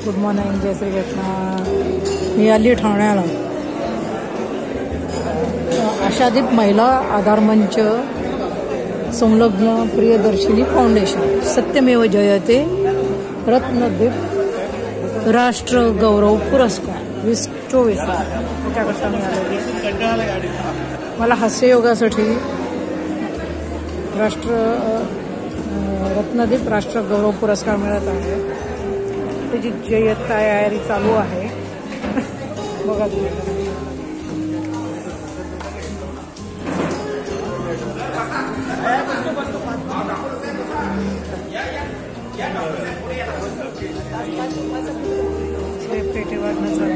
Good morning, जय श्री कृष्ण। मी आली ठाण्याला। आशादीप महिला आधार मंच संलग्न प्रियदर्शिनी फाउंडेशन सत्यमेव जयते रत्नदीप राष्ट्र गौरव पुरस्कार 2024 त्याच्याकरता मी आलेली। मला हास्ययोगासाठी रत्नदीप राष्ट्र गौरव पुरस्कार मिळत आहे। त्याची तयारी चालू आहे बघा तुम्ही। पेटी वाढणं चालू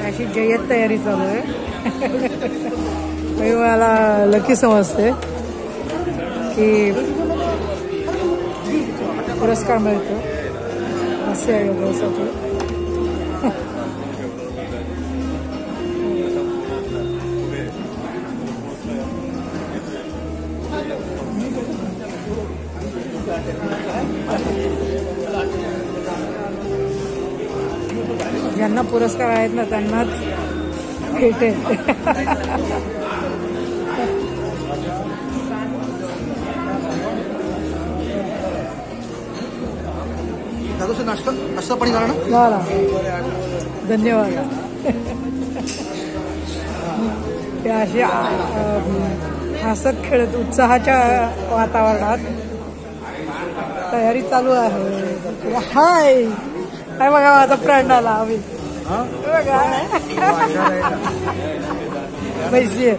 अशी जय्यत तयारी चालू आहे। मला लकी समजते की पुरस्कार मिळतो हास्य योगासाठी। ज्यांना पुरस्कार आहेत ना त्यांनाच भेटेल। नाश्ता पाणी करा ना। धन्यवाद। अशी हसत खेळत उत्साहाच्या वातावरणात तयारी चालू आहे। हाय काय बघा माझा फ्रेंड आला आम्ही बघा पैसे